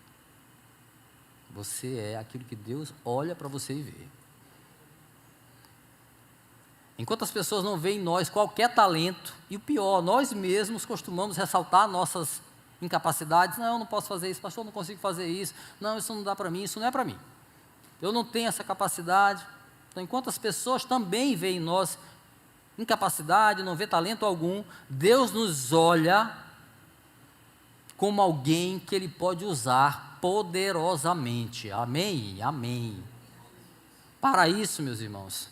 Você é aquilo que Deus olha para você e vê. Enquanto as pessoas não veem em nós qualquer talento, e o pior, nós mesmos costumamos ressaltar nossas incapacidades. Não, eu não posso fazer isso, pastor, eu não consigo fazer isso. Não, isso não dá para mim, isso não é para mim. Eu não tenho essa capacidade. Então, enquanto as pessoas também veem em nós incapacidade, não vê talento algum, Deus nos olha como alguém que Ele pode usar poderosamente. Amém? Amém. Para isso, meus irmãos,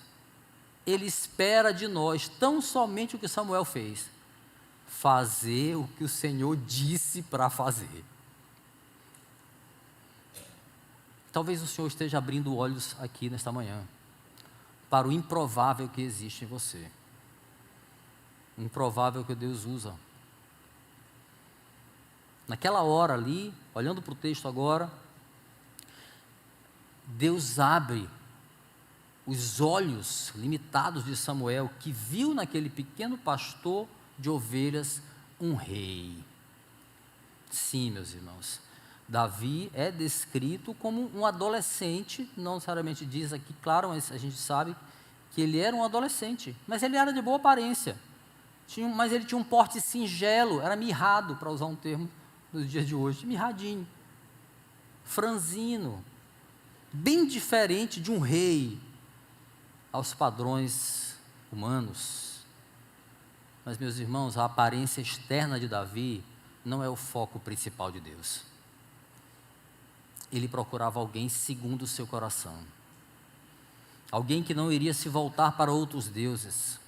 Ele espera de nós tão somente o que Samuel fez: fazer o que o Senhor disse para fazer. Talvez o Senhor esteja abrindo olhos aqui nesta manhã para o improvável que existe em você. O improvável que Deus usa. Naquela hora ali, olhando para o texto agora, Deus abre os olhos limitados de Samuel, que viu naquele pequeno pastor de ovelhas um rei. Sim, meus irmãos, Davi é descrito como um adolescente, não necessariamente diz aqui, claro, mas a gente sabe que ele era um adolescente, mas ele era de boa aparência, mas ele tinha um porte singelo, era mirrado, para usar um termo dos dias de hoje, mirradinho, franzino, bem diferente de um rei aos padrões humanos. Mas, meus irmãos, a aparência externa de Davi não é o foco principal de Deus. Ele procurava alguém segundo o seu coração, alguém que não iria se voltar para outros deuses,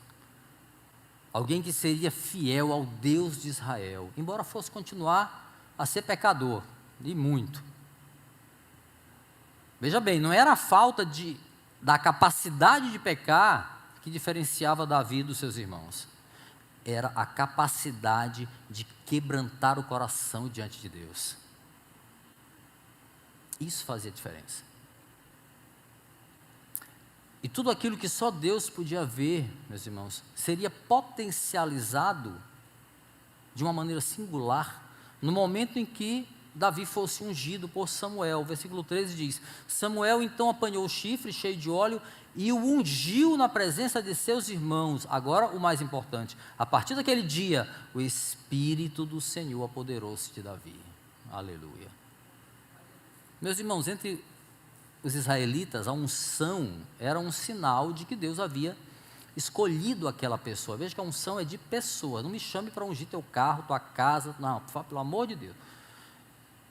alguém que seria fiel ao Deus de Israel, embora fosse continuar a ser pecador, e muito. Veja bem, não era a falta da capacidade de pecar que diferenciava Davi dos seus irmãos, era a capacidade de quebrantar o coração diante de Deus. Isso fazia diferença. E tudo aquilo que só Deus podia ver, meus irmãos, seria potencializado de uma maneira singular no momento em que Davi fosse ungido por Samuel. O versículo 13 diz: Samuel então apanhou o chifre cheio de óleo e o ungiu na presença de seus irmãos. Agora o mais importante, a partir daquele dia, o Espírito do Senhor apoderou-se de Davi. Aleluia. Meus irmãos, entre os israelitas, a unção era um sinal de que Deus havia escolhido aquela pessoa. Veja que a unção é de pessoa. Não me chame para ungir teu carro, tua casa, não, pelo amor de Deus.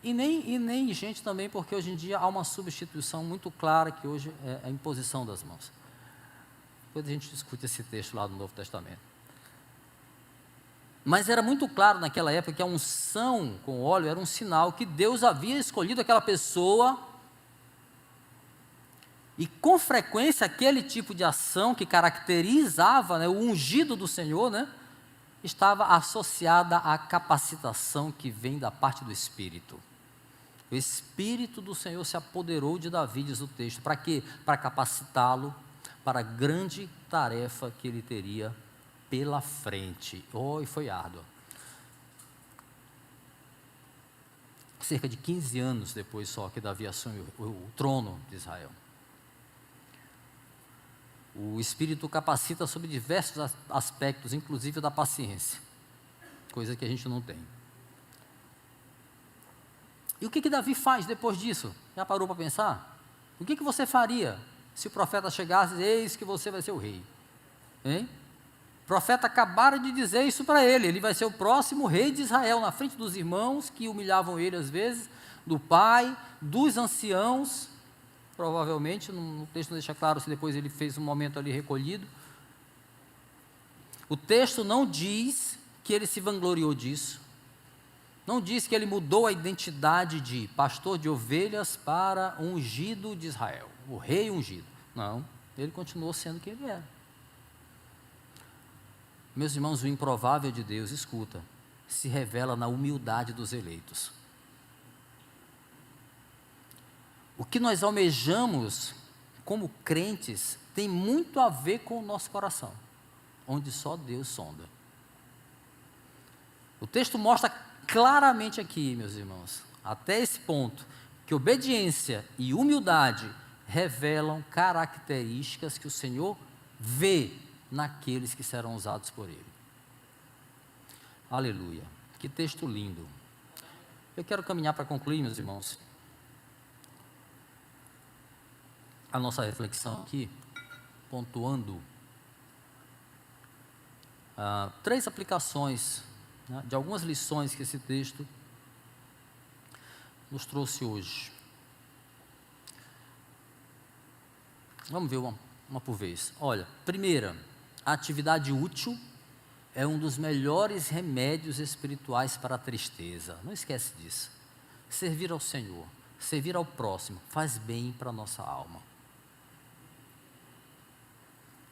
E nem gente também, porque hoje em dia há uma substituição muito clara, que hoje é a imposição das mãos. Depois a gente discute esse texto lá do Novo Testamento. Mas era muito claro naquela época que a unção com óleo era um sinal que Deus havia escolhido aquela pessoa, e com frequência aquele tipo de ação que caracterizava, né, o ungido do Senhor, né, estava associada à capacitação que vem da parte do Espírito. O Espírito do Senhor se apoderou de Davi, diz o texto. Para quê? Para capacitá-lo para a grande tarefa que ele teria pela frente. E foi árdua. Cerca de 15 anos depois só que Davi assumiu o trono de Israel. O Espírito capacita sobre diversos aspectos, inclusive da paciência, coisa que a gente não tem. E o que Davi faz depois disso? Já parou para pensar? O que você faria se o profeta chegasse e disse: eis que você vai ser o rei? Hein? O profeta acabara de dizer isso para ele vai ser o próximo rei de Israel, na frente dos irmãos que humilhavam ele às vezes, do pai, dos anciãos. Provavelmente, no texto não deixa claro se depois ele fez um momento ali recolhido. O texto não diz que ele se vangloriou disso, não diz que ele mudou a identidade de pastor de ovelhas para ungido de Israel, o rei ungido. Não, ele continuou sendo quem ele era. Meus irmãos, o improvável de Deus, escuta, se revela na humildade dos eleitos. O que nós almejamos como crentes tem muito a ver com o nosso coração, onde só Deus sonda. O texto mostra claramente aqui, meus irmãos, até esse ponto, que obediência e humildade revelam características que o Senhor vê naqueles que serão usados por Ele. Aleluia, que texto lindo. Eu quero caminhar para concluir, meus irmãos, a nossa reflexão aqui, pontuando 3 aplicações, né, de algumas lições que esse texto nos trouxe hoje. Vamos ver uma por vez. Olha, primeira, a atividade útil é um dos melhores remédios espirituais para a tristeza. Não esquece disso. Servir ao Senhor, servir ao próximo, faz bem para a nossa alma.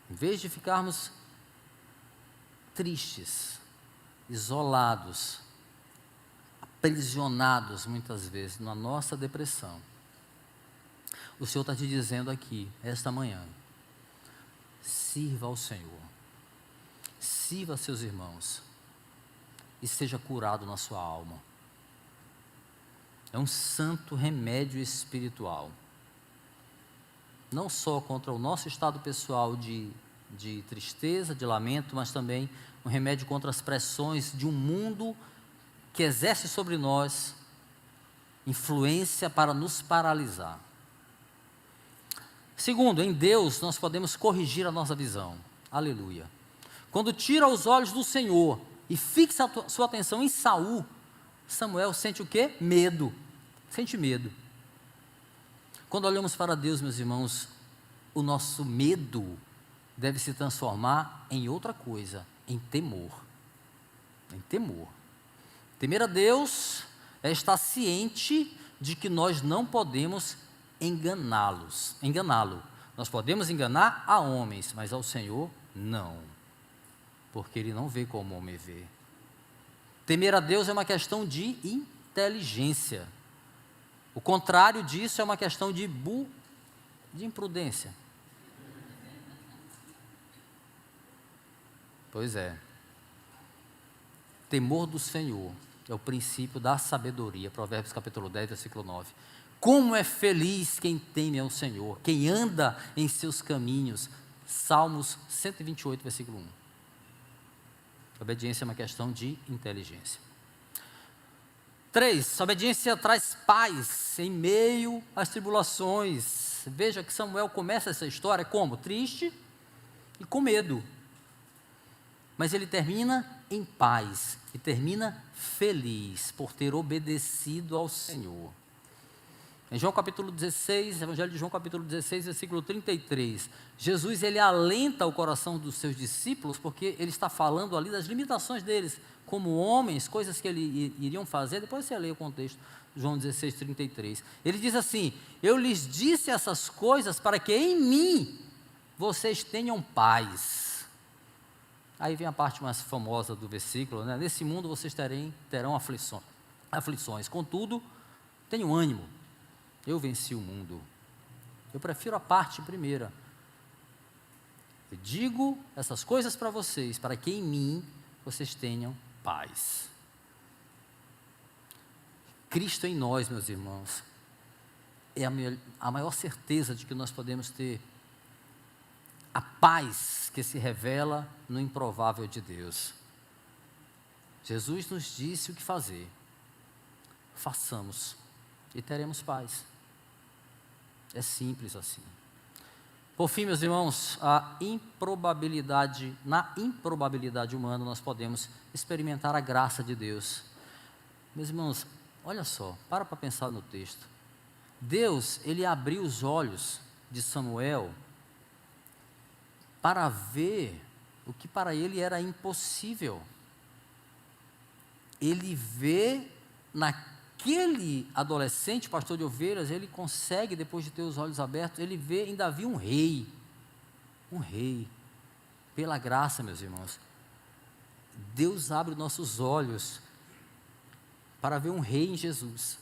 Em vez de ficarmos tristes, isolados, aprisionados muitas vezes na nossa depressão, o Senhor está te dizendo aqui, esta manhã: sirva ao Senhor, sirva a seus irmãos e seja curado na sua alma. É um santo remédio espiritual, não só contra o nosso estado pessoal de tristeza, de lamento, mas também um remédio contra as pressões de um mundo que exerce sobre nós influência para nos paralisar. Segundo, em Deus nós podemos corrigir a nossa visão. Aleluia. Quando tira os olhos do Senhor e fixa a sua atenção em Saul, Samuel sente o quê? Medo. Sente medo. Quando olhamos para Deus, meus irmãos, o nosso medo deve se transformar em outra coisa, em temor. Em temor. Temer a Deus é estar ciente de que nós não podemos enganá-lo. Nós podemos enganar a homens, mas ao Senhor não, porque Ele não vê como o homem vê. Temer a Deus é uma questão de inteligência. O contrário disso é uma questão de imprudência. Pois é. Temor do Senhor É o princípio da sabedoria. Provérbios capítulo 10, versículo 9. Como é feliz quem teme ao Senhor, quem anda em seus caminhos. Salmos 128, versículo 1. Obediência é uma questão de inteligência. 3. Obediência traz paz em meio às tribulações. Veja que Samuel começa essa história como? Triste e com medo. Mas ele termina em paz e termina feliz por ter obedecido ao Senhor. Em João capítulo 16, Evangelho de João capítulo 16, versículo 33, Jesus ele alenta o coração dos seus discípulos, porque ele está falando ali das limitações deles, como homens, coisas que eles iriam fazer. Depois você lê o contexto, João 16, 33. Ele diz assim: eu lhes disse essas coisas para que em mim vocês tenham paz. Aí vem a parte mais famosa do versículo, né? Nesse mundo vocês terão aflições, contudo, tenham ânimo. Eu venci o mundo. Eu prefiro a parte primeira. Eu digo essas coisas para vocês, para que em mim vocês tenham paz. Cristo em nós, meus irmãos, é a maior certeza de que nós podemos ter a paz que se revela no improvável de Deus. Jesus nos disse o que fazer. Façamos e teremos paz. É simples assim. Por fim, meus irmãos, na improbabilidade humana, nós podemos experimentar a graça de Deus. Meus irmãos, olha só, para pensar no texto. Deus, ele abriu os olhos de Samuel para ver o que para ele era impossível. Ele vê naquele adolescente, pastor de ovelhas, ele consegue, depois de ter os olhos abertos, ele vê em Davi um rei, pela graça, meus irmãos. Deus abre nossos olhos para ver um rei em Jesus.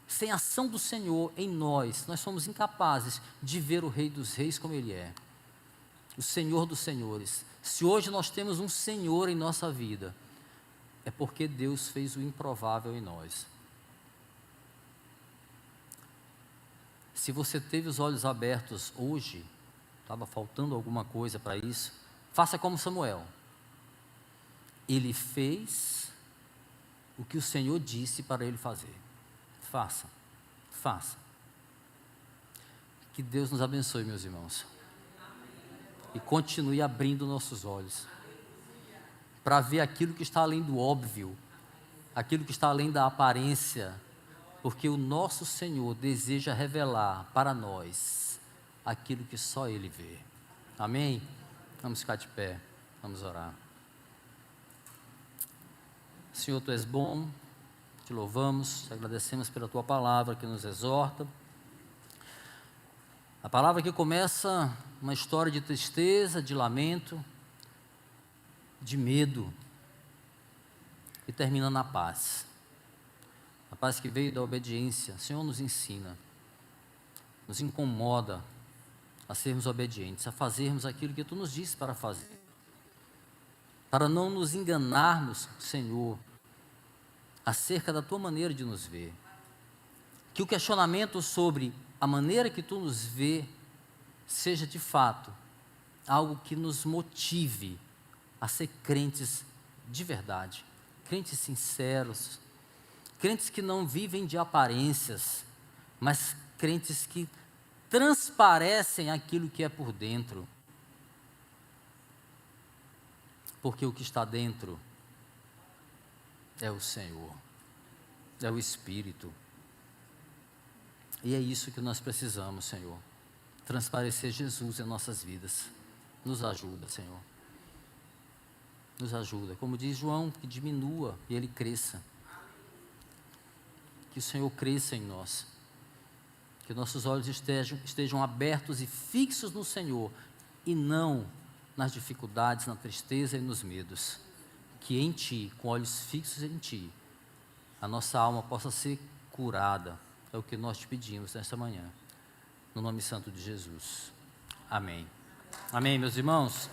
Sem a ação do Senhor em nós somos incapazes de ver o Rei dos Reis como Ele é, o Senhor dos Senhores. Se hoje nós temos um Senhor em nossa vida, é porque Deus fez o improvável em nós. Se você teve os olhos abertos hoje, estava faltando alguma coisa para isso, faça como Samuel. Ele fez o que o Senhor disse para ele fazer. Faça. Que Deus nos abençoe, meus irmãos. E continue abrindo nossos olhos para ver aquilo que está além do óbvio, aquilo que está além da aparência, porque o nosso Senhor deseja revelar para nós aquilo que só Ele vê. Amém? Vamos ficar de pé, vamos orar. Senhor, Tu és bom, Te louvamos, Te agradecemos pela Tua palavra que nos exorta. A palavra que começa uma história de tristeza, de lamento, de medo, e termina na paz. A paz que veio da obediência. O Senhor nos ensina, nos incomoda a sermos obedientes, a fazermos aquilo que Tu nos disse para fazer, para não nos enganarmos, Senhor, acerca da Tua maneira de nos ver. Que o questionamento sobre a maneira que Tu nos vê seja de fato algo que nos motive a ser crentes de verdade, crentes sinceros, crentes que não vivem de aparências, mas crentes que transparecem aquilo que é por dentro, porque o que está dentro é o Senhor, é o Espírito. E é isso que nós precisamos, Senhor. Transparecer Jesus em nossas vidas. Nos ajuda, Senhor. Nos ajuda. Como diz João, que diminua e Ele cresça. Que o Senhor cresça em nós. Que nossos olhos estejam abertos e fixos no Senhor, e não nas dificuldades, na tristeza e nos medos. Que em Ti, com olhos fixos em Ti, a nossa alma possa ser curada. É o que nós Te pedimos nesta manhã. No nome santo de Jesus. Amém. Amém, meus irmãos.